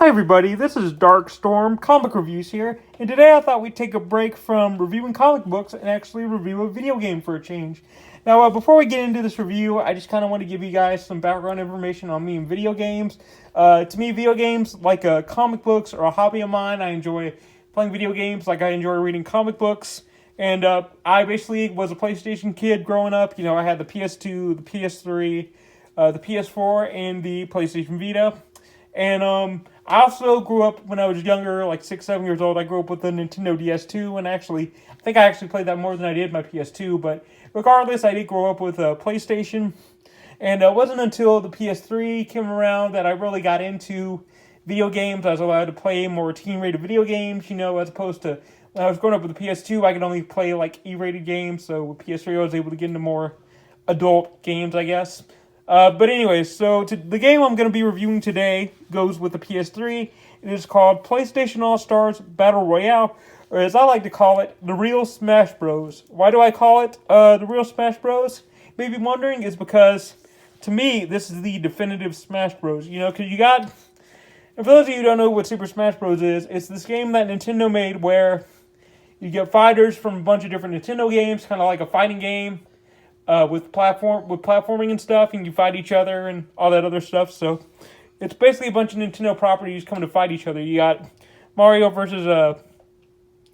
Hi everybody, this is Darkstorm Comic Reviews here, and today I thought we'd take a break from reviewing comic books and actually review a video game for a change. Now, before we get into this review, I just kind of want to give you guys some background information on me and video games. To me, video games, like comic books, are a hobby of mine. I enjoy playing video games like I enjoy reading comic books, and I basically was a PlayStation kid growing up. You know, I had the PS2, the PS3, the PS4, and the PlayStation Vita. And I also grew up when I was younger, like 6, 7 years old. I grew up with the Nintendo DS2, and I think I actually played that more than I did my PS2. But regardless, I did grow up with a PlayStation, and it wasn't until the PS3 came around that I really got into video games. I was allowed to play more teen-rated video games, you know, as opposed to when I was growing up with the PS2, I could only play like E-rated games. So with PS3, I was able to get into more adult games, I guess. But anyways, so the game I'm going to be reviewing today goes with the PS3. It is called PlayStation All-Stars Battle Royale, or as I like to call it, the Real Smash Bros. Why do I call it the Real Smash Bros? You may be wondering, is because, to me, this is the definitive Smash Bros. You know, because you got, and for those of you who don't know what Super Smash Bros. Is, it's this game that Nintendo made where you get fighters from a bunch of different Nintendo games, kind of like a fighting game. With platforming and stuff, and you fight each other and all that other stuff. So it's basically a bunch of Nintendo properties coming to fight each other. You got Mario versus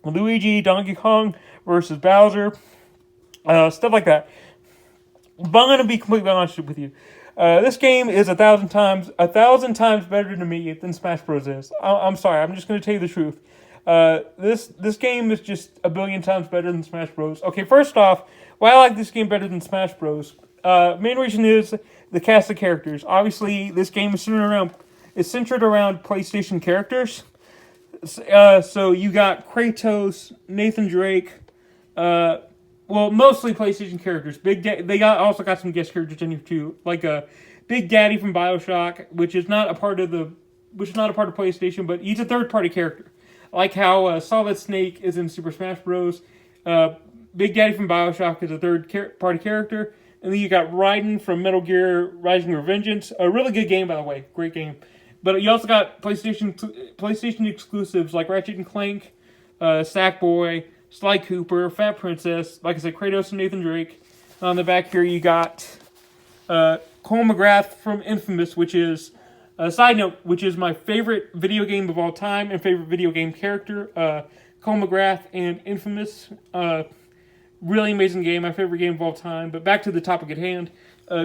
Luigi, Donkey Kong versus Bowser, stuff like that. But I'm gonna be completely honest with you. This game is 1,000 times better to me than Smash Bros. Is. I'm sorry. I'm just gonna tell you the truth. This game is just 1 billion times better than Smash Bros. Okay, first off, why I like this game better than Smash Bros. Main reason is the cast of characters. Obviously, this game is centered around PlayStation characters. So you got Kratos, Nathan Drake, mostly PlayStation characters. They also got some guest characters in here too, like Big Daddy from BioShock, which is not a part of PlayStation, but he's a third-party character. Like how Solid Snake is in Super Smash Bros. Big Daddy from BioShock is a third-party character. And then you got Raiden from Metal Gear Rising Revengeance. A really good game, by the way. Great game. But you also got PlayStation exclusives like Ratchet and Clank, Sackboy, Sly Cooper, Fat Princess, like I said, Kratos and Nathan Drake. On the back here you got Cole McGrath from Infamous, which is... side note, which is my favorite video game of all time and favorite video game character, Cole McGrath and Infamous. Really amazing game, my favorite game of all time. But back to the topic at hand.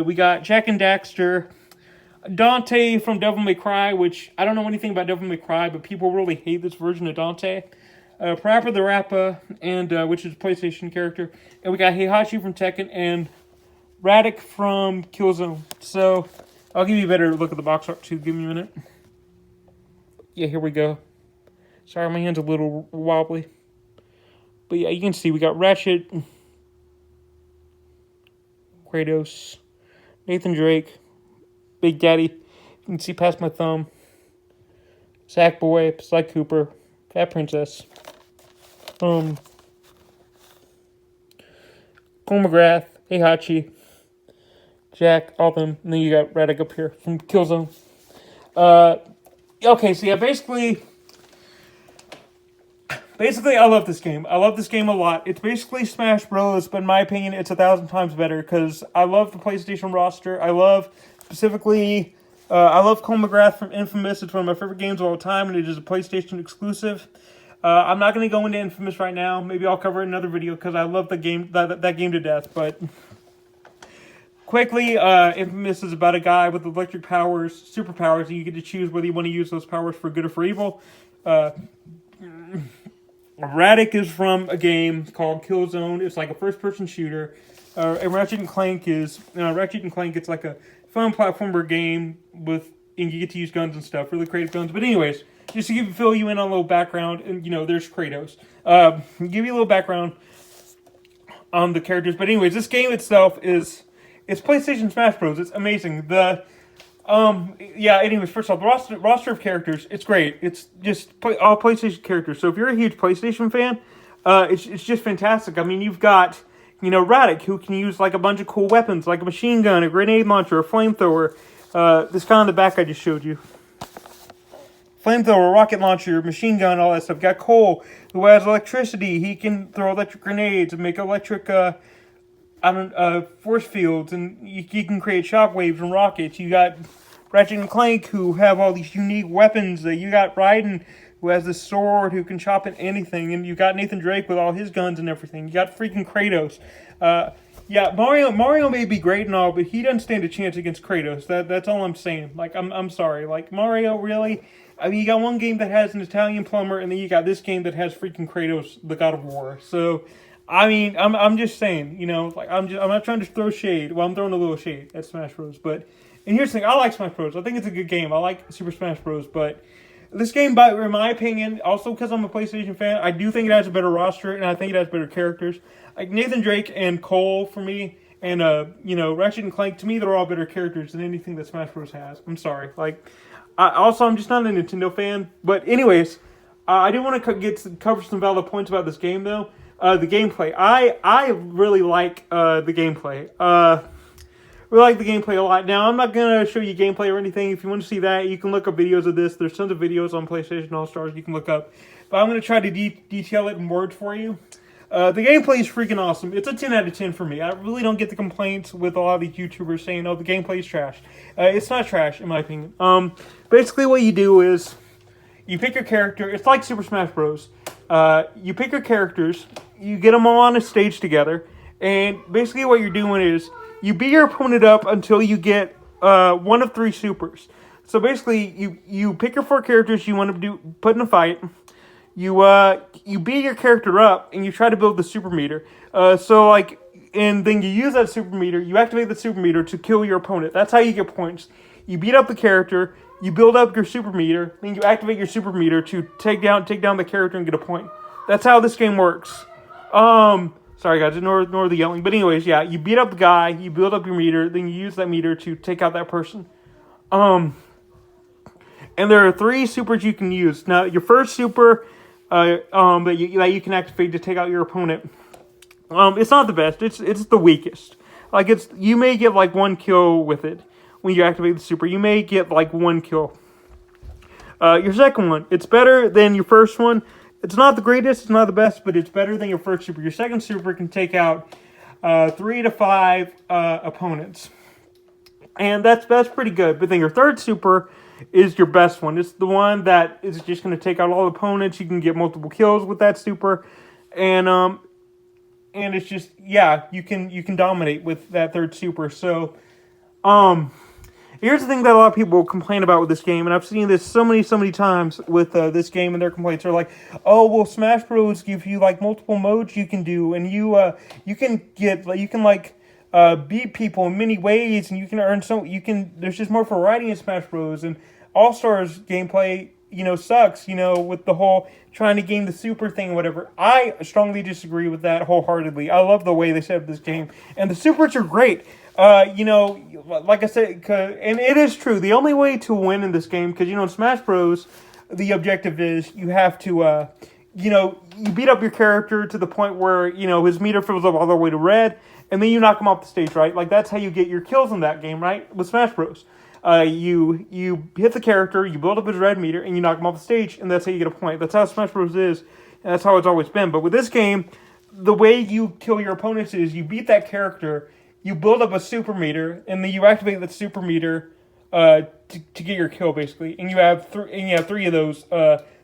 We got Jak and Daxter, Dante from Devil May Cry, which I don't know anything about Devil May Cry, but people really hate this version of Dante. Parappa the Rappa, and which is a PlayStation character. And we got Heihachi from Tekken and Radic from Killzone. So... I'll give you a better look at the box art too. Give me a minute. Yeah, here we go. Sorry, my hand's a little wobbly. But yeah, you can see we got Ratchet, Kratos, Nathan Drake, Big Daddy. You can see past my thumb. Sackboy, Sly Cooper, Fat Princess. Cole McGrath, Heihachi, Jak, all of them, and then you got Radic up here from Killzone. Okay, so yeah, basically, I love this game. I love this game a lot. It's basically Smash Bros., but in my opinion, it's 1,000 times better, because I love the PlayStation roster. I love Cole McGrath from Infamous. It's one of my favorite games of all time, and it is a PlayStation exclusive. I'm not going to go into Infamous right now. Maybe I'll cover it in another video, because I love the game, that game to death, but... Quickly, Infamous is about a guy with electric powers, superpowers, and you get to choose whether you want to use those powers for good or for evil. Radic is from a game called Killzone. It's like a first-person shooter. And Ratchet and Clank, it's like a fun platformer game and you get to use guns and stuff, really creative guns. But anyways, just to fill you in on a little background, and there's Kratos. Give you a little background on the characters. But anyways, this game itself it's PlayStation Smash Bros. It's amazing. Anyways, first off, the roster of characters, it's great. It's just all PlayStation characters. So if you're a huge PlayStation fan, it's just fantastic. I mean, you've got, Radic, who can use, like, a bunch of cool weapons, like a machine gun, a grenade launcher, a flamethrower. This guy on the back I just showed you. flamethrower, rocket launcher, machine gun, all that stuff. You got Cole, who has electricity. He can throw electric grenades and make electric force fields, and you can create shockwaves and rockets. You got Ratchet and Clank, who have all these unique weapons. You got Raiden, who has this sword, who can chop at anything, and you got Nathan Drake with all his guns and everything. You got freaking Kratos. Yeah, Mario may be great and all, but he doesn't stand a chance against Kratos. That's all I'm saying. Like, I'm sorry. Like, Mario, really? I mean, you got one game that has an Italian plumber, and then you got this game that has freaking Kratos, the God of War. So, I mean, I'm just saying, you know, like, I'm not trying to throw shade. Well, I'm throwing a little shade at Smash Bros. But, and here's the thing, I like Smash Bros. I think it's a good game. I like Super Smash Bros. But this game, in my opinion, also because I'm a PlayStation fan, I do think it has a better roster, and I think it has better characters. Like Nathan Drake and Cole for me, and you know, Ratchet and Clank, to me, they're all better characters than anything that Smash Bros. Has. I'm sorry. Like, I'm just not a Nintendo fan. But anyways, I do want to cover some valid points about this game, though. The gameplay. I really like the gameplay. Really like the gameplay a lot. Now, I'm not going to show you gameplay or anything. If you want to see that, you can look up videos of this. There's tons of videos on PlayStation All-Stars you can look up. But I'm going to try to detail it in words for you. The gameplay is freaking awesome. It's a 10 out of 10 for me. I really don't get the complaints with a lot of these YouTubers saying, oh, the gameplay is trash. It's not trash, in my opinion. Basically, what you do is you pick your character. It's like Super Smash Bros. You pick your characters. You get them all on a stage together. And basically what you're doing is you beat your opponent up until you get one of 3 supers. So basically, you pick your 4 characters you want to put in a fight. You beat your character up, and you try to build the super meter. And then you use that super meter, you activate the super meter to kill your opponent. That's how you get points. You beat up the character, you build up your super meter, then you activate your super meter to take down the character and get a point. That's how this game works. Sorry guys, ignore the yelling. But anyways, yeah, you beat up the guy, you build up your meter, then you use that meter to take out that person. And there are 3 supers you can use. Now, your first super that you can activate to take out your opponent. It's not the best. It's the weakest. Like, you may get like 1 kill with it when you activate the super. You may get like 1 kill. Your second one, it's better than your first one. It's not the greatest, it's not the best, but it's better than your first super. Your second super can take out 3 to 5 opponents. And that's pretty good. But then your third super is your best one. It's the one that is just going to take out all opponents. You can get multiple kills with that super. And it's just, yeah, you can dominate with that third super. So, here's the thing that a lot of people complain about with this game, and I've seen this so many times with this game, and their complaints are like, oh, well, Smash Bros. Give you like multiple modes you can do, and you can beat people in many ways, and you can earn there's just more variety in Smash Bros. And All-Stars gameplay, sucks, with the whole trying to gain the super thing or whatever. I strongly disagree with that wholeheartedly. I love the way they set up this game, and the supers are great. Like I said, and it is true, the only way to win in this game, because, in Smash Bros., the objective is you have to, you beat up your character to the point where, his meter fills up all the way to red, and then you knock him off the stage, right? Like, that's how you get your kills in that game, right? With Smash Bros. You hit the character, you build up his red meter, and you knock him off the stage, and that's how you get a point. That's how Smash Bros. Is, and that's how it's always been. But with this game, the way you kill your opponents is you beat that character, you build up a super meter, and then you activate the super meter to get your kill, basically. And you have 3 of those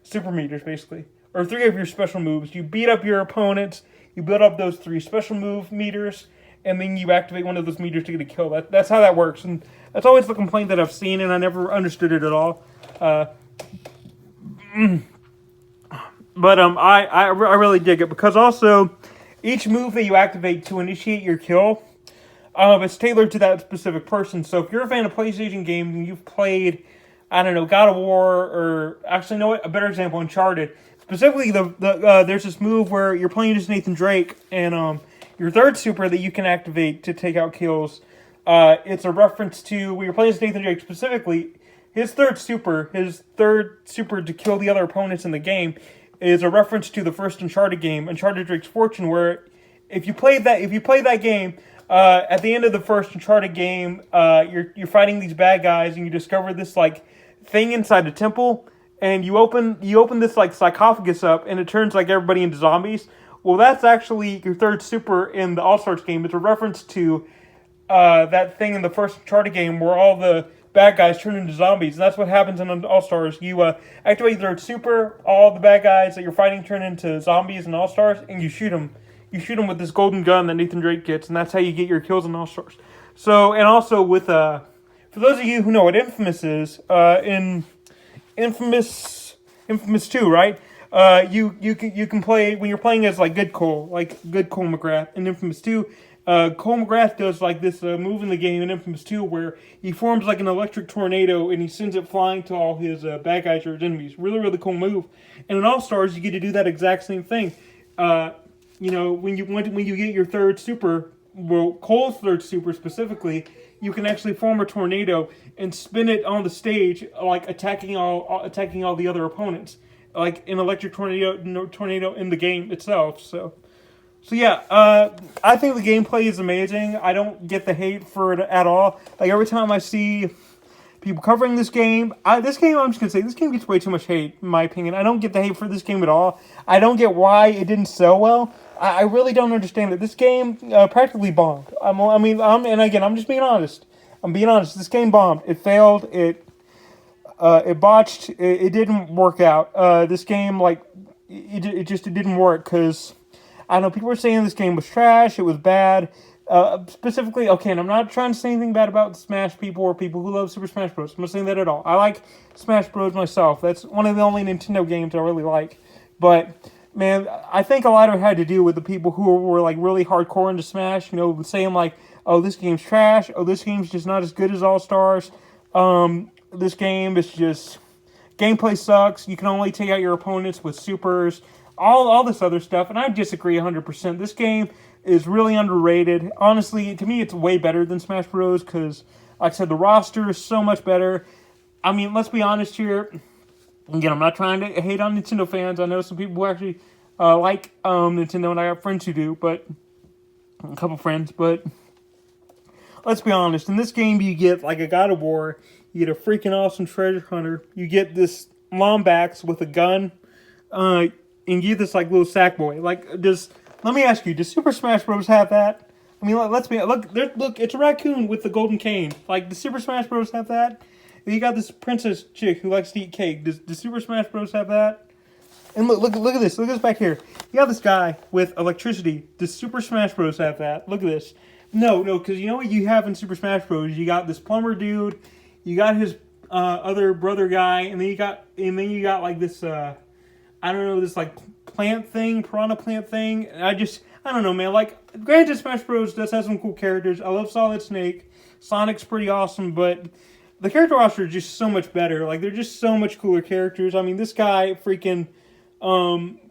super meters, basically. Or 3 of your special moves. You beat up your opponents, you build up those 3 special move meters, and then you activate one of those meters to get a kill. That's how that works. And that's always the complaint that I've seen, and I never understood it at all. But I really dig it, because also, each move that you activate to initiate your kill, it's tailored to that specific person. So if you're a fan of PlayStation games and you've played, I don't know, God of War, or actually, no, a better example, Uncharted. Specifically, there's this move where you're playing as Nathan Drake, and your third super that you can activate to take out kills, it's a reference to, when you're playing as Nathan Drake specifically, his third super to kill the other opponents in the game, is a reference to the first Uncharted game, Uncharted Drake's Fortune, where if you play that game, at the end of the first Uncharted game, you're fighting these bad guys, and you discover this like thing inside the temple, and you open this like sarcophagus up, and it turns like everybody into zombies. Well, that's actually your third super in the All Stars game. It's a reference to that thing in the first Uncharted game where all the bad guys turn into zombies, and that's what happens in All Stars. You activate third super, all the bad guys that you're fighting turn into zombies in All Stars, and you shoot them. You shoot them with this golden gun that Nathan Drake gets, and that's how you get your kills in All Stars. So, and also with for those of you who know what Infamous is, in Infamous 2, right? You can play when you're playing as like Good Cole McGrath in Infamous 2. Cole McGrath does like this move in the game in Infamous 2 where he forms like an electric tornado and he sends it flying to all his bad guys or his enemies. Really, really cool move. And in All Stars, you get to do that exact same thing. When you get your third super, well, Cole's third super specifically, you can actually form a tornado and spin it on the stage, like attacking all the other opponents, like an electric tornado in the game itself. So yeah, I think the gameplay is amazing. I don't get the hate for it at all. Like every time I see people covering this game, I'm just gonna say this game gets way too much hate, in my opinion. I don't get the hate for this game at all. I don't get why it didn't sell well. I really don't understand it. This game practically bombed. I'm just being honest. I'm being honest. This game bombed. It failed. It botched. It didn't work out. This game, like, it didn't work because I don't know. People were saying this game was trash. It was bad. Specifically, okay, and I'm not trying to say anything bad about Smash people or people who love Super Smash Bros. I'm not saying that at all. I like Smash Bros. Myself. That's one of the only Nintendo games I really like. But man, I think a lot of it had to do with the people who were like really hardcore into Smash, saying like, oh, this game's trash, oh, this game's just not as good as All Stars, this game is just, gameplay sucks, you can only take out your opponents with supers, all this other stuff, and I disagree 100%. This game is really underrated. Honestly, to me, it's way better than Smash Bros. Because, like I said, the roster is so much better. I mean, let's be honest here. Again, I'm not trying to hate on Nintendo fans. I know some people who actually like Nintendo, and I have friends who do, but a couple friends. But let's be honest. In this game, you get like a God of War. You get a freaking awesome treasure hunter. You get this Lombax with a gun, and you get this like little sack boy. Like, let me ask you, does Super Smash Bros. Have that? I mean, look, it's a raccoon with the golden cane. Like, does Super Smash Bros. Have that? You got this princess chick who likes to eat cake. Does Super Smash Bros. Have that? And look at this. Look at this back here. You got this guy with electricity. Does Super Smash Bros. Have that? Look at this. No, because you know what you have in Super Smash Bros. You got this plumber dude. You got his other brother guy, and then you got like this. I don't know, this like plant thing, piranha plant thing. I don't know, man. Like, granted, Smash Bros. Does have some cool characters. I love Solid Snake. Sonic's pretty awesome, but the character roster is just so much better. Like, they're just so much cooler characters. I mean, this guy freaking,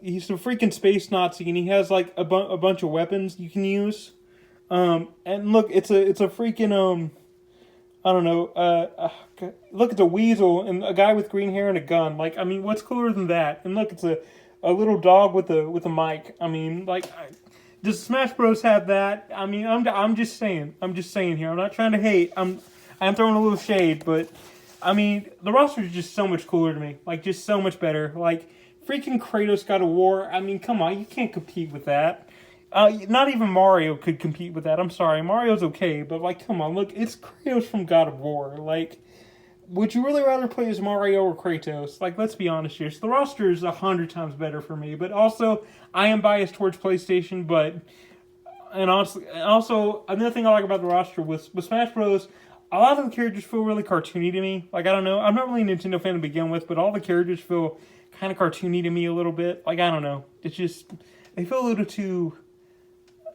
he's a freaking space Nazi, and he has like a bunch of weapons you can use. And look, it's a freaking I don't know. Look, it's a weasel and a guy with green hair and a gun. Like, I mean, what's cooler than that? And look, it's a little dog with a mic. I mean, like, does Smash Bros. Have that? I mean, I'm just saying. I'm just saying here. I'm not trying to hate. I'm throwing a little shade, but I mean, the roster is just so much cooler to me. Like, just so much better. Like, freaking Kratos God of War. I mean, come on, you can't compete with that. Not even Mario could compete with that. I'm sorry, Mario's okay, but like, come on, look, it's Kratos from God of War. Like, would you really rather play as Mario or Kratos? Like, let's be honest here. So the roster is 100 times better for me, but also I am biased towards PlayStation. And also another thing I like about the roster with Smash Bros. A lot of the characters feel really cartoony to me. Like, I don't know, I'm not really a Nintendo fan to begin with, but all the characters feel kind of cartoony to me a little bit. Like, I don't know, it's just they feel a little too.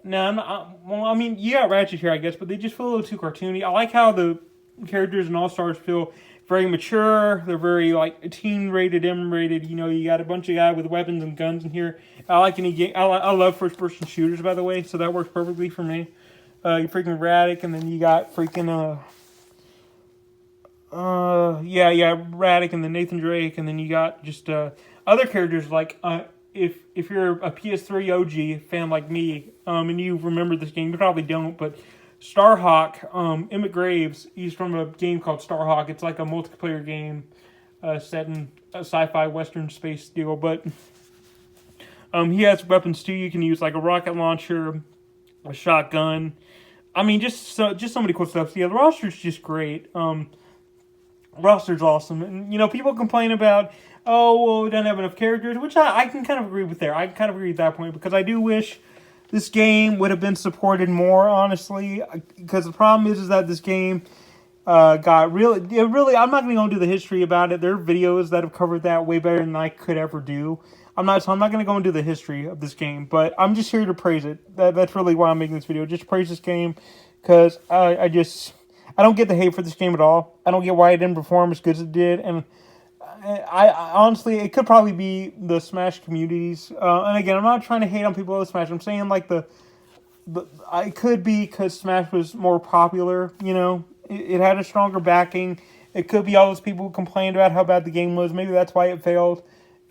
No, well, I mean, you got Ratchet here, I guess, but they just feel a little too cartoony. I like how the characters in All-Stars feel very mature. They're very, like, teen-rated, M-rated. You know, you got a bunch of guys with weapons and guns in here. I like any game. I love first-person shooters, by the way, so that works perfectly for me. You freaking Radic, and then you got freaking, Radic, and then Nathan Drake, and then you got just, other characters, like, if you're a PS3 OG fan like me, and you remember this game, you probably don't, but Starhawk, Emmett Graves, he's from a game called Starhawk. It's like a multiplayer game. set in a sci-fi western space deal. But he has weapons too. You can use like a rocket launcher, a shotgun. I mean, just so many cool stuff. So yeah, the roster's just great. Roster's awesome, and people complain about, oh well, we don't have enough characters, which I can kind of agree with there. I can kind of agree with that point because I do wish this game would have been supported more, honestly. Because the problem is that this game got really. I'm not going to go into the history about it. There are videos that have covered that way better than I could ever do. I'm not going to go into the history of this game, but I'm just here to praise it. That's really why I'm making this video. Just praise this game because I don't get the hate for this game at all. I don't get why it didn't perform as good as it did, and I honestly, it could probably be the Smash communities. And again, I'm not trying to hate on people with Smash. I'm saying like it could be because Smash was more popular. It had a stronger backing. It could be all those people who complained about how bad the game was. Maybe that's why it failed.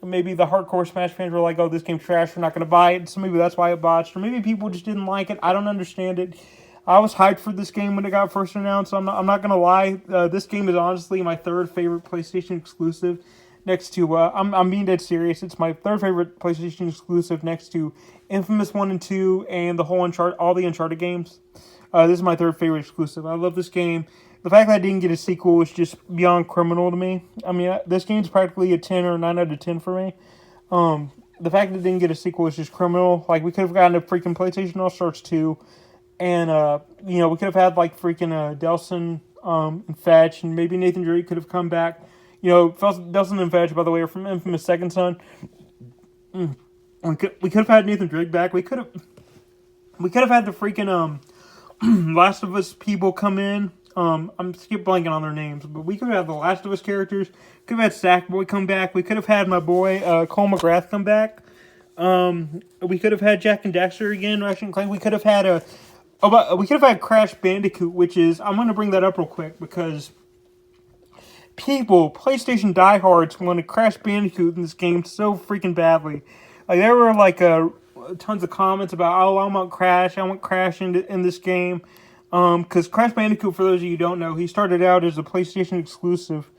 Maybe the hardcore Smash fans were like, "Oh, this game's trash. We're not going to buy it." So maybe that's why it botched. Or maybe people just didn't like it. I don't understand it. I was hyped for this game when it got first announced. I'm not gonna lie. This game is honestly my third favorite PlayStation exclusive, next to I'm being dead serious. It's my third favorite PlayStation exclusive, next to Infamous 1 and 2 and all the Uncharted games. This is my third favorite exclusive. I love this game. The fact that I didn't get a sequel is just beyond criminal to me. I mean, this game's practically a 10 or a 9 out of 10 for me. The fact that it didn't get a sequel is just criminal. Like, we could have gotten a freaking PlayStation All-Stars 2. And, we could have had, like, freaking Delson and Fetch, and maybe Nathan Drake could have come back. Delson and Fetch, by the way, are from Infamous Second Son. We could have had Nathan Drake back. We could have had the freaking Last of Us people come in. I'm skip blanking on their names, but we could have had the Last of Us characters. Could have had Sackboy come back. We could have had my boy Cole McGrath come back. We could have had Jack and Daxter again. Ratchet and Clank. We could have had we could have had Crash Bandicoot, which is, I'm going to bring that up real quick because PlayStation diehards wanted Crash Bandicoot in this game so freaking badly. Like, there were like tons of comments about, oh, I want Crash in this game. Because Crash Bandicoot, for those of you who don't know, he started out as a PlayStation exclusive.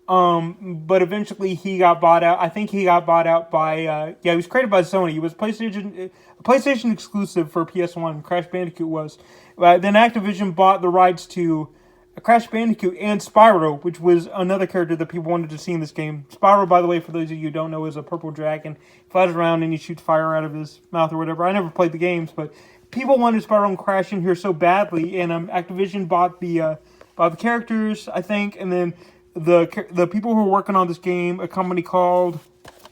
But eventually he got bought out. I think he got bought out by, he was created by Sony. He was a PlayStation exclusive for PS1, Crash Bandicoot was. Then Activision bought the rights to Crash Bandicoot and Spyro, which was another character that people wanted to see in this game. Spyro, by the way, for those of you who don't know, is a purple dragon. He flies around and he shoots fire out of his mouth or whatever. I never played the games, but people wanted Spyro and Crash in here so badly, and Activision bought the characters, I think, and then the people who were working on this game, a company called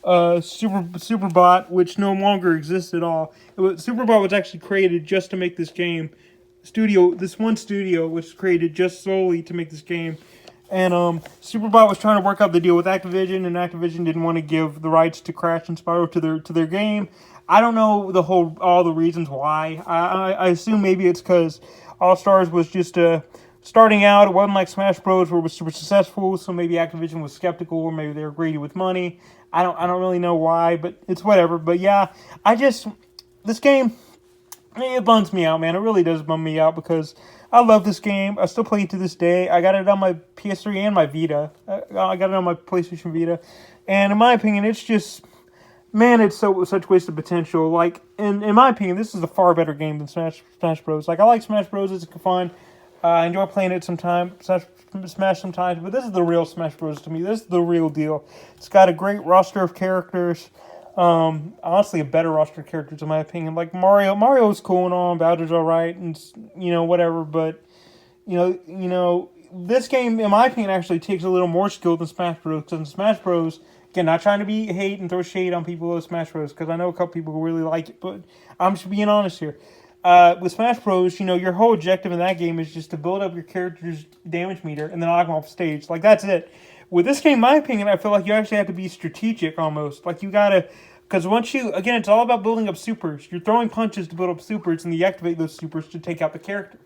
Superbot, which no longer exists at all. Superbot was actually created just to make this game. This one studio was created just solely to make this game. And Superbot was trying to work out the deal with Activision, and Activision didn't want to give the rights to Crash and Spyro to their game. I don't know all the reasons why. I assume maybe it's because All Stars was just starting out. It wasn't like Smash Bros. Where it was super successful, so maybe Activision was skeptical, or maybe they were greedy with money. I don't really know why, but it's whatever. But yeah, this game, it bums me out, man. It really does bum me out because I love this game. I still play it to this day. I got it on my PS3 and my Vita. I got it on my PlayStation Vita, and in my opinion, it's just, man, it's such wasted potential. Like, in my opinion, this is a far better game than Smash Bros. Like, I like Smash Bros. It's fun. I enjoy playing it sometimes, Smash sometimes, but this is the real Smash Bros. To me. This is the real deal. It's got a great roster of characters. Honestly, a better roster of characters in my opinion. Like Mario's cool and all, Bowser's alright, and whatever. But this game, in my opinion, actually takes a little more skill than Smash Bros. Because in Smash Bros, again, not trying to be hate and throw shade on people with Smash Bros. Because I know a couple people who really like it, but I'm just being honest here. With Smash Bros, your whole objective in that game is just to build up your character's damage meter and then knock them off stage. Like, that's it. With this game, in my opinion, I feel like you actually have to be strategic almost. Like, you gotta, because again, it's all about building up supers. You're throwing punches to build up supers, and you activate those supers to take out the character.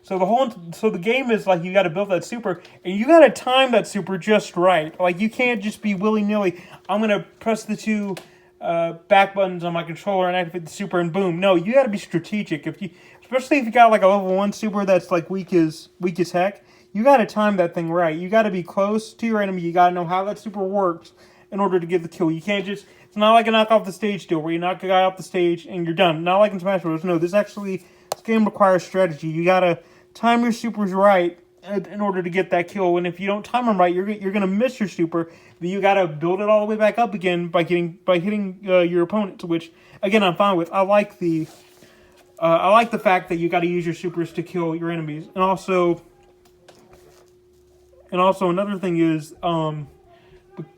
So the game is like, you gotta build that super, and you gotta time that super just right. Like, you can't just be willy-nilly, I'm gonna press the two back buttons on my controller and activate the super and boom. No, you gotta be strategic. Especially if you got like a level 1 super that's like weak as heck, you got to time that thing right. You got to be close to your enemy. You got to know how that super works in order to get the kill. You can't just, it's not like a knock off the stage deal where you knock a guy off the stage and you're done. Not like in Smash Bros. No, this game requires strategy. You got to time your supers right in order to get that kill. And if you don't time them right, you're going to miss your super. But you got to build it all the way back up again by hitting your opponent, which, again, I'm fine with. I like the fact that you got to use your supers to kill your enemies. And also another thing is,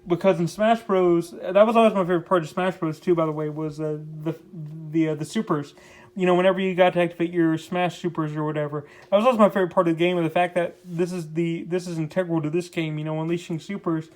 because in Smash Bros, that was always my favorite part of Smash Bros too, by the way, was the supers. You know, whenever you got to activate your Smash supers or whatever, that was always my favorite part of the game. And the fact that this is integral to this game. You know, unleashing supers.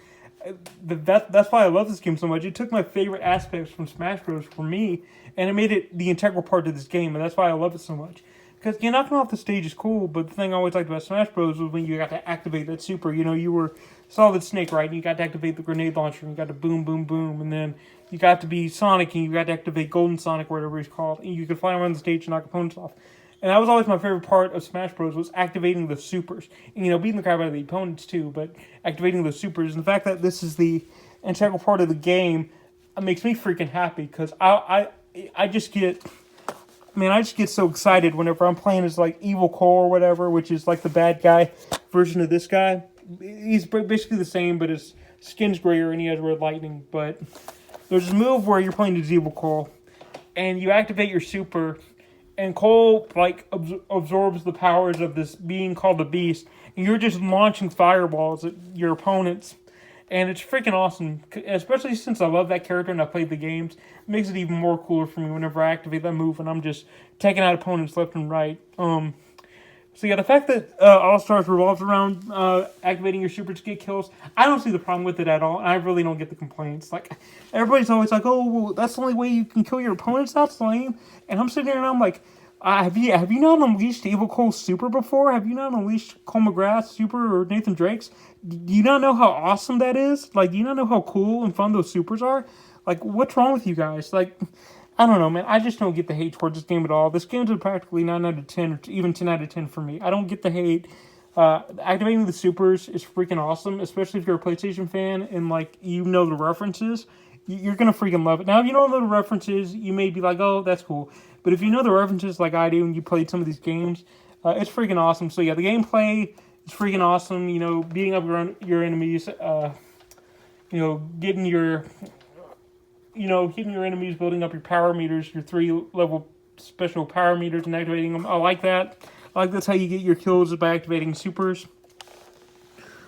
That's why I love this game so much. It took my favorite aspects from Smash Bros for me, and it made it the integral part of this game, and that's why I love it so much. Because knocking off the stage is cool, but the thing I always liked about Smash Bros was when you got to activate that super. You know, you were Solid Snake, right? And you got to activate the grenade launcher, and you got to boom, boom, boom, and then you got to be Sonic, and you got to activate Golden Sonic, whatever he's called, and you could fly around the stage and knock opponents off. And that was always my favorite part of Smash Bros. Was activating the supers. And, you know, beating the crap out of the opponents, too, but activating the supers. And the fact that this is the integral part of the game makes me freaking happy, because I just get so excited whenever I'm playing as, like, Evil Cole or whatever, which is, like, the bad guy version of this guy. He's basically the same, but his skin's grayer and he has red lightning. But there's this move where you're playing as Evil Cole, and you activate your super, and Cole, like, absorbs the powers of this being called the Beast, and you're just launching fireballs at your opponents. And it's freaking awesome, especially since I love that character and I played the games. It makes it even more cooler for me whenever I activate that move and I'm just taking out opponents left and right. So yeah, the fact that All-Stars revolves around activating your super to get kills, I don't see the problem with it at all, and I really don't get the complaints. Like, everybody's always like, oh, well, that's the only way you can kill your opponents? That's lame. And I'm sitting there and I'm like, have you not unleashed Evil Cole's super before? Have you not unleashed Cole McGrath's super or Nathan Drake's? Do you not know how awesome that is? Like, do you not know how cool and fun those supers are? Like, what's wrong with you guys? Like, I don't know, man. I just don't get the hate towards this game at all. This game's a practically 9 out of 10, or even 10 out of 10 for me. I don't get the hate. Activating the supers is freaking awesome, especially if you're a PlayStation fan and, like, you know the references. You're going to freaking love it. Now, if you don't know the references, you may be like, oh, that's cool. But if you know the references like I do and you played some of these games, it's freaking awesome. So, yeah, the gameplay is freaking awesome. You know, beating up your enemies, getting your enemies, building up your power meters, your 3-level special power meters and activating them. I like that. I like that's how you get your kills, by activating supers.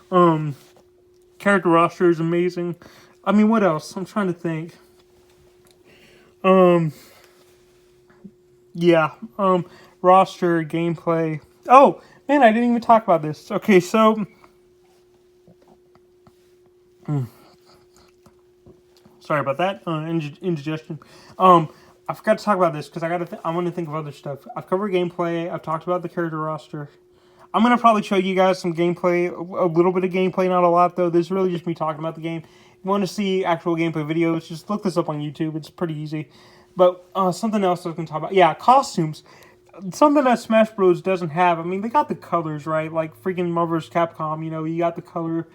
Character roster is amazing. I mean, what else? I'm trying to think. Roster, gameplay. Oh, man, I didn't even talk about this. Okay, so... Sorry about that, indigestion. I forgot to talk about this, because I want to think of other stuff. I've covered gameplay, I've talked about the character roster. I'm going to probably show you guys some gameplay, a little bit of gameplay, not a lot, though. This is really just me talking about the game. If you want to see actual gameplay videos, just look this up on YouTube. It's pretty easy. But something else I was going to talk about. Yeah, costumes. Something that Smash Bros. Doesn't have. I mean, they got the colors, right? Like freaking Marvel vs. Capcom, you got the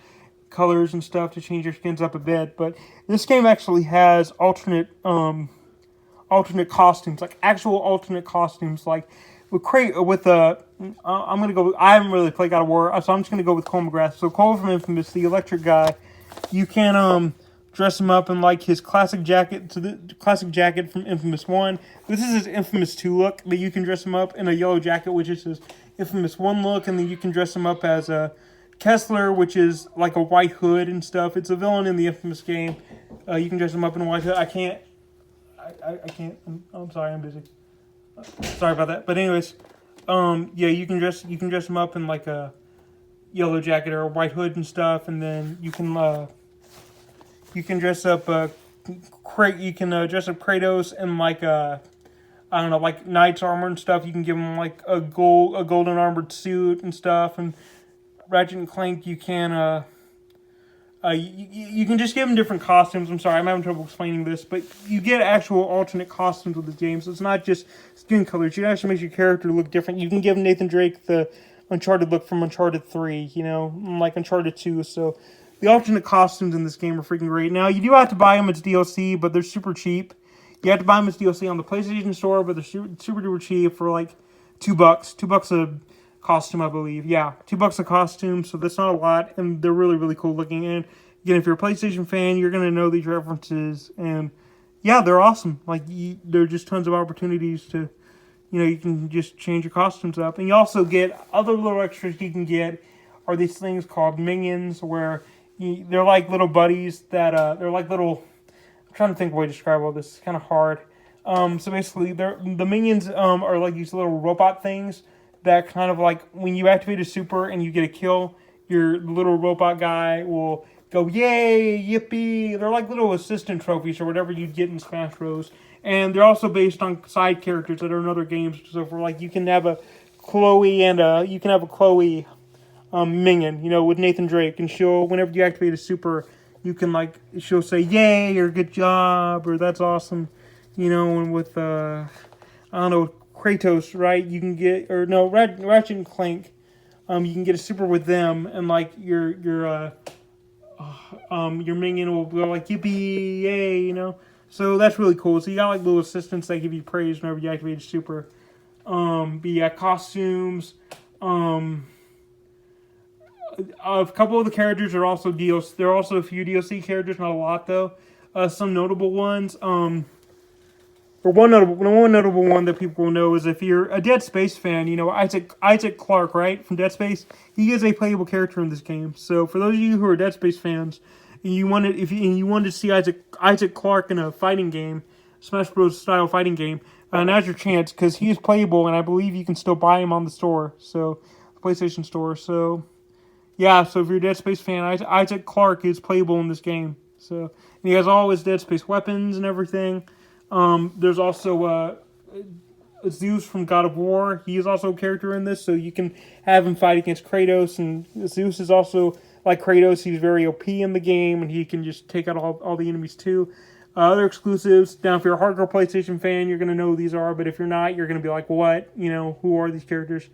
colors and stuff to change your skins up a bit. But this game actually has alternate costumes, like actual alternate costumes, like I haven't really played God of War, so I'm just gonna go with Cole McGrath. So Cole from Infamous, the electric guy, you can dress him up in like his classic jacket, from Infamous 1. This is his Infamous 2 look, but you can dress him up in a yellow jacket, which is his Infamous 1 look, and then you can dress him up as a Kessler, which is like a white hood and stuff. It's a villain in the Infamous game. You can dress him up in a white hood. I can't. I'm sorry, I'm busy. Sorry about that. But anyways, you can dress him up in like a yellow jacket or a white hood and stuff, and then you can dress up dress up Kratos in like like knight's armor and stuff. You can give him like a golden armored suit and stuff, and Ratchet and Clank you can you can just give them different costumes. I'm sorry, I'm having trouble explaining this, but you get actual alternate costumes with this game, so it's not just skin colors. You actually make your character look different. You can give Nathan Drake the Uncharted look from Uncharted 3, you know, like Uncharted 2. So the alternate costumes in this game are freaking great. Now, you do have to buy them as DLC, but they're super cheap. You have to buy them as DLC on the PlayStation Store, but they're super duper cheap for like $2. $2 a costume, I believe. Yeah, $2 a costume, so that's not a lot, and they're really, really cool looking. And again, if you're a PlayStation fan, you're gonna know these references, and yeah, they're awesome. Like, there are just tons of opportunities to, you know, you can just change your costumes up. And you also get other little extras you can get are these things called minions, where they're like little buddies that, they're like little, I'm trying to think of a way to describe all this. It's kind of hard. So basically, the minions are like these little robot things that kind of like, when you activate a super and you get a kill, your little robot guy will go, yay, yippee. They're like little assistant trophies or whatever you'd get in Smash Bros. And they're also based on side characters that are in other games. So for like, you can have a Chloe minion, you know, with Nathan Drake, and she'll, whenever you activate a super, you can like, she'll say yay or good job or that's awesome, you know. And with I don't know, Kratos, right? You can get, or no, Ratchet and Clank, you can get a super with them, and like your minion will go like yippee yay, you know. So that's really cool. So you got like little assistants that give you praise whenever you activate a super. But yeah, costumes. A couple of the characters are also DLC. There are also a few DLC characters, not a lot though. Some notable ones. Or one notable one that people will know is, if you're a Dead Space fan, you know Isaac Clarke, right, from Dead Space. He is a playable character in this game. So for those of you who are Dead Space fans, and you wanted to see Isaac Clarke in a fighting game, Smash Bros. Style fighting game, now's your chance, because he's playable, and I believe you can still buy him on the store, so the PlayStation Store. So yeah, so if you're a Dead Space fan, Isaac Clarke is playable in this game. So, and he has all his Dead Space weapons and everything. There's also Zeus from God of War. He is also a character in this, so you can have him fight against Kratos. And Zeus is also like Kratos. He's very OP in the game, and he can just take out all the enemies too. Other exclusives. Now, if you're a hardcore PlayStation fan, you're going to know who these are. But if you're not, you're going to be like, what? You know, who are these characters?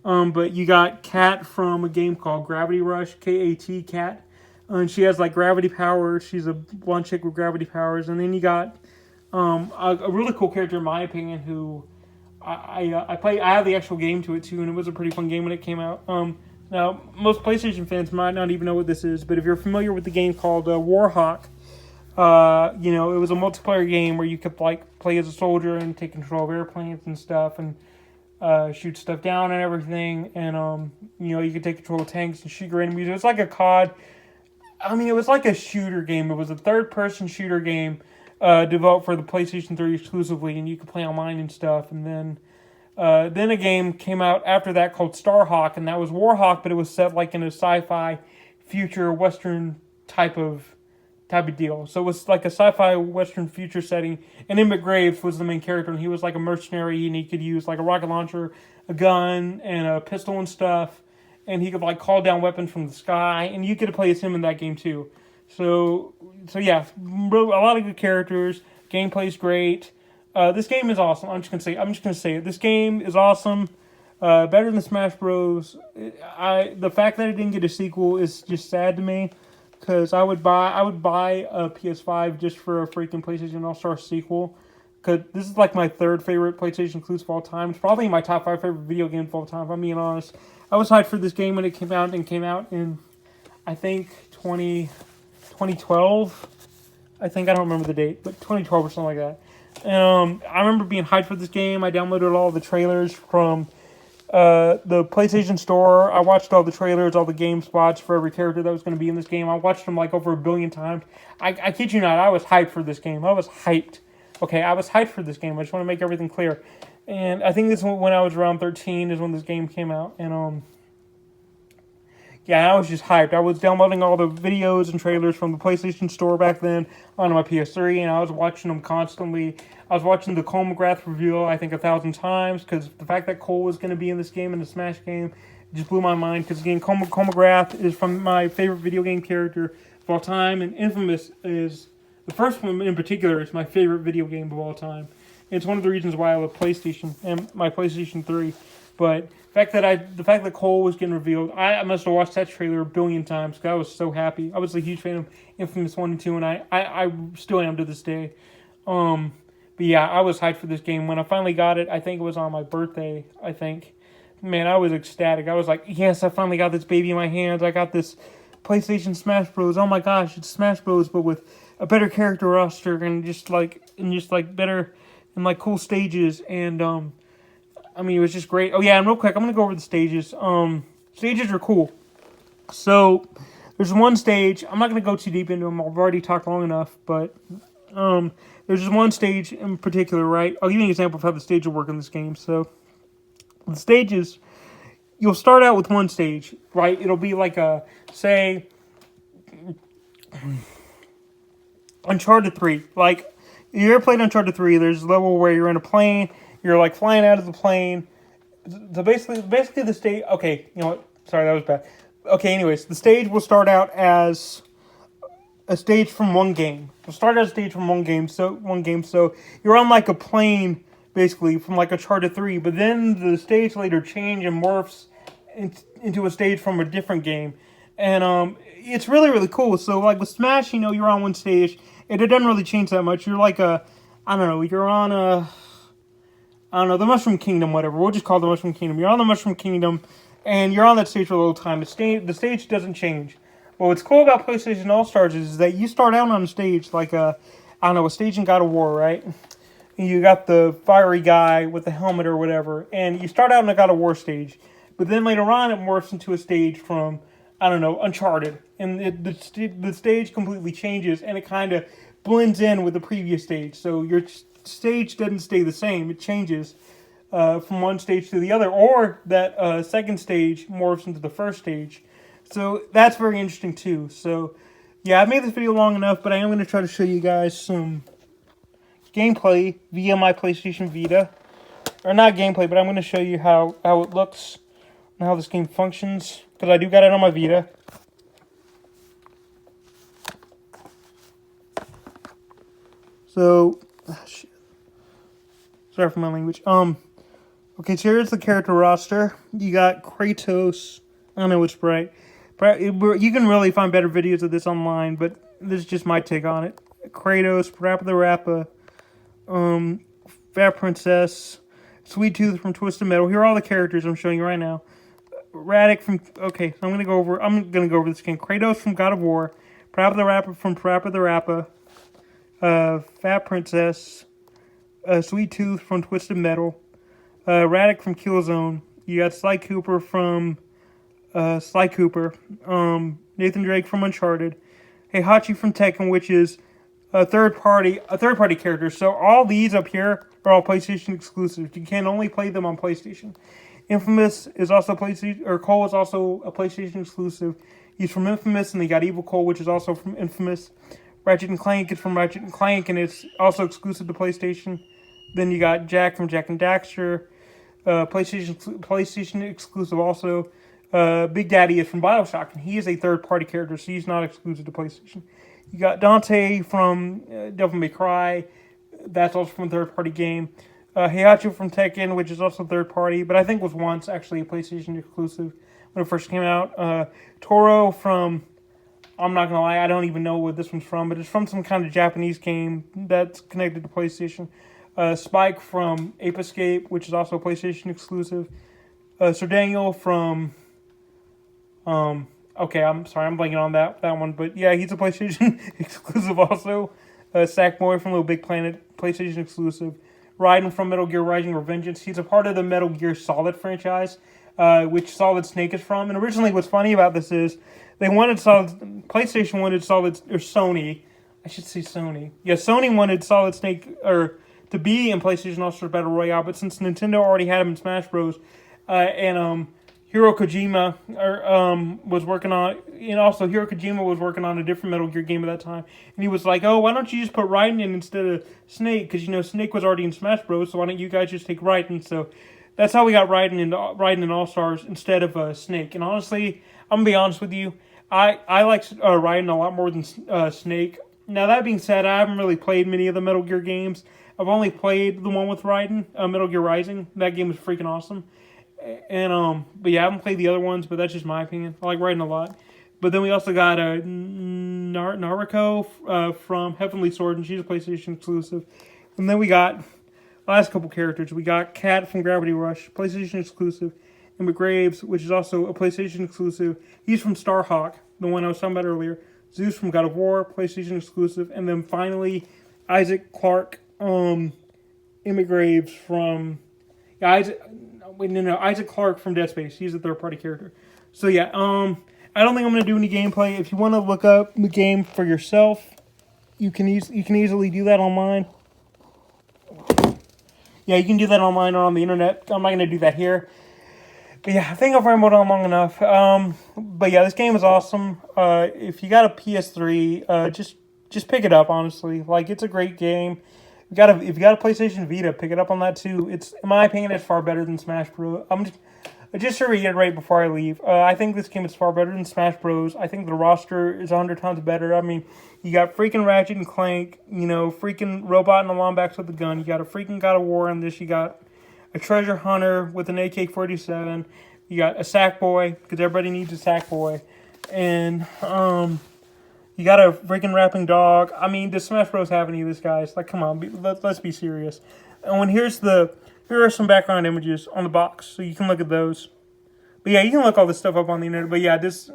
But you got Kat from a game called Gravity Rush, K-A-T, Kat. And she has like gravity powers. She's a blonde chick with gravity powers. And then you got a really cool character, in my opinion, who I have the actual game to it too, and it was a pretty fun game when it came out. Now, most PlayStation fans might not even know what this is, but if you're familiar with the game called Warhawk, you know, it was a multiplayer game where you could like play as a soldier and take control of airplanes and stuff, and shoot stuff down and everything, and you know, you could take control of tanks and shoot your enemies. It was like a COD. I mean, it was like a shooter game. It was a third-person shooter game. Developed for the PlayStation 3 exclusively, and you could play online and stuff. And then a game came out after that called Starhawk, and that was Warhawk, but it was set like in a sci-fi future western type of deal. So it was like a sci-fi western future setting, and Emmett Graves was the main character, and he was like a mercenary, and he could use like a rocket launcher, a gun, and a pistol and stuff, and he could like call down weapons from the sky, and you could play as him in that game too. So yeah, a lot of good characters. Gameplay's great. This game is awesome. I'm just gonna say it. This game is awesome. Better than Smash Bros. The fact that it didn't get a sequel is just sad to me, because I would buy a PS5 just for a freaking PlayStation All-Star sequel. Because this is like my third favorite PlayStation exclusive of all time. It's probably my top 5 favorite video games of all time, if I'm being honest. I was hyped for this game when it came out, in, I think, 2012. I don't remember the date, but 2012 or something like that. I remember being hyped for this game. I downloaded all the trailers from the PlayStation Store. I watched all the trailers, all the game spots for every character that was going to be in this game. I watched them like over 1 billion times. I kid you not, I was hyped for this game. I was hyped. Okay, I was hyped for this game. I just want to make everything clear. And I think this one, when I was around 13 is when this game came out. And yeah, I was just hyped. I was downloading all the videos and trailers from the PlayStation Store back then onto my PS3, and I was watching them constantly. I was watching the Cole McGrath reveal, I think, 1,000 times, because the fact that Cole was going to be in this game, in the Smash game, just blew my mind. Because, again, Cole McGrath is from my favorite video game character of all time, and Infamous is, the first one in particular, is my favorite video game of all time. And it's one of the reasons why I love PlayStation and my PlayStation 3. But The fact that Cole was getting revealed, I must have watched that trailer a billion times because I was so happy. I was a huge fan of Infamous 1 and 2, and I still am to this day. But yeah, I was hyped for this game. When I finally got it, I think it was on my birthday, I think. Man, I was ecstatic. I was like, yes, I finally got this baby in my hands. I got this PlayStation Smash Bros. Oh my gosh, it's Smash Bros. But with a better character roster and just like better and like cool stages. And I mean, it was just great. Oh yeah, and real quick, I'm gonna go over the stages. Stages are cool. So there's one stage. I'm not gonna go too deep into them. I've already talked long enough, but there's just one stage in particular, right? I'll give you an example of how the stage will work in this game. So the stages, you'll start out with one stage, right? It'll be like a, say, Uncharted 3. Like, you ever played Uncharted 3? There's a level where you're in a plane, you're like flying out of the plane. So basically the stage, okay, you know what? Sorry, that was bad. Okay, anyways, the stage will start out as a stage from one game. It'll start as a stage from one game, so you're on like a plane, basically, from like Uncharted 3, but then the stage later change and morphs into a stage from a different game. And it's really, really cool. So like with Smash, you're on one stage, and it doesn't really change that much. You're like you're on the Mushroom Kingdom, whatever. We'll just call it the Mushroom Kingdom. You're on the Mushroom Kingdom, and you're on that stage for a little time. The stage doesn't change. Well, what's cool about PlayStation All-Stars is that you start out on a stage like a stage in God of War, right? And you got the fiery guy with the helmet or whatever, and you start out in a God of War stage, but then later on it morphs into a stage from, Uncharted, and the stage completely changes, and it kind of blends in with the previous stage, so your stage doesn't stay the same, it changes from one stage to the other, or that second stage morphs into the first stage, so that's very interesting too. So yeah, I've made this video long enough, but I am going to try to show you guys some gameplay via my PlayStation Vita. Or not gameplay, but I'm going to show you how it looks and how this game functions, because I do got it on my Vita. So, shit. Sorry for my language. Okay, so here's the character roster. You got Kratos. I don't know which sprite. You can really find better videos of this online, but this is just my take on it. Kratos, Parappa the Rappa, Fat Princess, Sweet Tooth from Twisted Metal. Here are all the characters I'm showing you right now. Radic from... Okay, so I'm gonna go over this again. Kratos from God of War, Parappa the Rappa from Parappa the Rappa, Fat Princess, Sweet Tooth from Twisted Metal, Radic from Killzone. You got Sly Cooper from Sly Cooper, Nathan Drake from Uncharted, Heihachi from Tekken, which is a third party character. So all these up here are all PlayStation exclusives. You can only play them on PlayStation. Infamous is also Cole is also a PlayStation exclusive. He's from Infamous, and they got Evil Cole, which is also from Infamous. Ratchet and Clank is from Ratchet and Clank, and it's also exclusive to PlayStation. Then you got Jack from Jak and Daxter, PlayStation exclusive also. Big Daddy is from BioShock, and he is a third-party character, so he's not exclusive to PlayStation. You got Dante from Devil May Cry, that's also from a third-party game. Heihachi from Tekken, which is also third-party, but I think was once actually a PlayStation exclusive when it first came out. Toro from, I'm not gonna lie, I don't even know what this one's from, but it's from some kind of Japanese game that's connected to PlayStation. Spike from Ape Escape, which is also a PlayStation exclusive. Sir Daniel from... okay, I'm sorry, I'm blanking on that one, but yeah, he's a PlayStation exclusive also. Sackboy from Little Big Planet, PlayStation exclusive. Raiden from Metal Gear Rising: Revengeance. He's a part of the Metal Gear Solid franchise, which Solid Snake is from. And originally, what's funny about this is PlayStation wanted Sony. I should say Sony. Yeah, Sony wanted Solid Snake to be in PlayStation All-Star Battle Royale, but since Nintendo already had him in Smash Bros. And Hiro Kojima was working on, and also Hiro Kojima was working on a different Metal Gear game at that time, and he was like, "Oh, why don't you just put Raiden in instead of Snake? Because Snake was already in Smash Bros. So why don't you guys just take Raiden?" So that's how we got Raiden in All Stars instead of Snake. And honestly, I'm gonna be honest with you, I like Raiden a lot more than Snake. Now that being said, I haven't really played many of the Metal Gear games. I've only played the one with Raiden, Metal Gear Rising. That game was freaking awesome. And but yeah, I haven't played the other ones, but that's just my opinion. I like Raiden a lot. But then we also got Naruko from Heavenly Sword, and she's a PlayStation exclusive. And then we got last couple characters. We got Cat from Gravity Rush, PlayStation exclusive, and McGraves, which is also a PlayStation exclusive. He's from Starhawk, the one I was talking about earlier. Zeus from God of War, PlayStation exclusive, and then finally Isaac Clarke, McGraves from Isaac Clarke from Dead Space. He's a third-party character. So yeah, I don't think I'm gonna do any gameplay. If you want to look up the game for yourself, you can easily do that online. Yeah, you can do that online or on the internet. I'm not going to do that here. But yeah, I think I've rambled on long enough. But yeah, this game is awesome. If you got a PS3, just pick it up, honestly. Like, it's a great game. If you got a PlayStation Vita, pick it up on that too. It's, in my opinion, it's far better than Smash Bros. Just to reiterate before I leave, I think this game is far better than Smash Bros. I think the roster is 100 times better. I mean, you got freaking Ratchet and Clank, freaking Robot and the Lombax with a gun. You got a freaking God of War in this. You got a Treasure Hunter with an AK-47. You got a Sackboy, because everybody needs a Sackboy. And you got a freaking rapping dog. I mean, does Smash Bros. Have any of this, guys? Like, come on, let's be serious. And here are some background images on the box, so you can look at those. But yeah, you can look all this stuff up on the internet. But yeah, this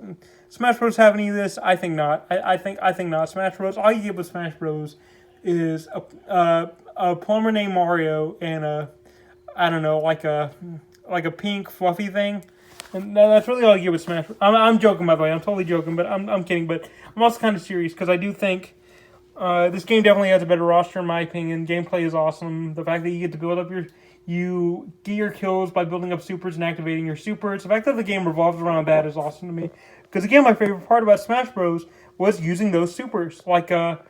Smash Bros. Have any of this? I think not. I think not. Smash Bros. All you get with Smash Bros. Is a plumber named Mario and I don't know, like a pink fluffy thing. And that's really all you get with Smash Bros. I'm joking, by the way. I'm totally joking, but I'm kidding. But I'm also kind of serious because I do think this game definitely has a better roster in my opinion. Gameplay is awesome. The fact that you get to build up you get your kills by building up supers and activating your supers. The fact that the game revolves around that is awesome to me. Because again, my favorite part about Smash Bros. Was using those supers. Like, when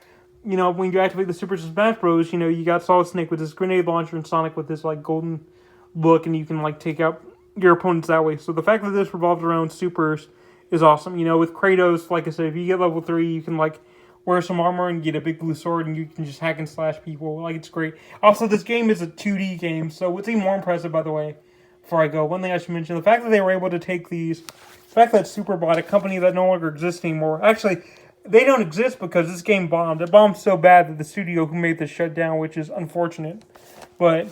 you activate the supers in Smash Bros., you got Solid Snake with this grenade launcher and Sonic with this, like, golden look, and you can, like, take out your opponents that way. So the fact that this revolves around supers is awesome. With Kratos, like I said, if you get level 3, you can, like, wear some armor and get a big blue sword and you can just hack and slash people. Like, it's great. Also, this game is a 2D game, so what's even more impressive, by the way, before I go, one thing I should mention, the fact that they were able to take the fact that Superbot, a company that no longer exists anymore, actually, they don't exist because this game bombed. It bombed so bad that the studio who made this shut down, which is unfortunate. But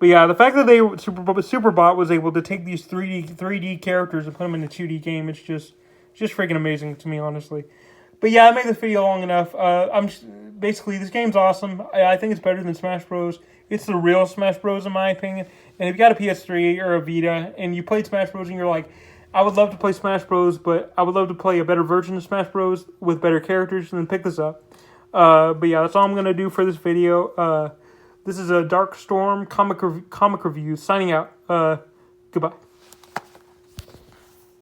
yeah, the fact that Superbot was able to take these 3D characters and put them in a 2D game, it's just freaking amazing to me, honestly. But yeah, I made this video long enough. Basically, this game's awesome. I think it's better than Smash Bros. It's the real Smash Bros. In my opinion. And if you got a PS3 or a Vita and you played Smash Bros. And you're like, I would love to play Smash Bros, but I would love to play a better version of Smash Bros. With better characters, and then pick this up. But yeah, that's all I'm gonna do for this video. This is a Dark Storm comic review. Signing out. Goodbye.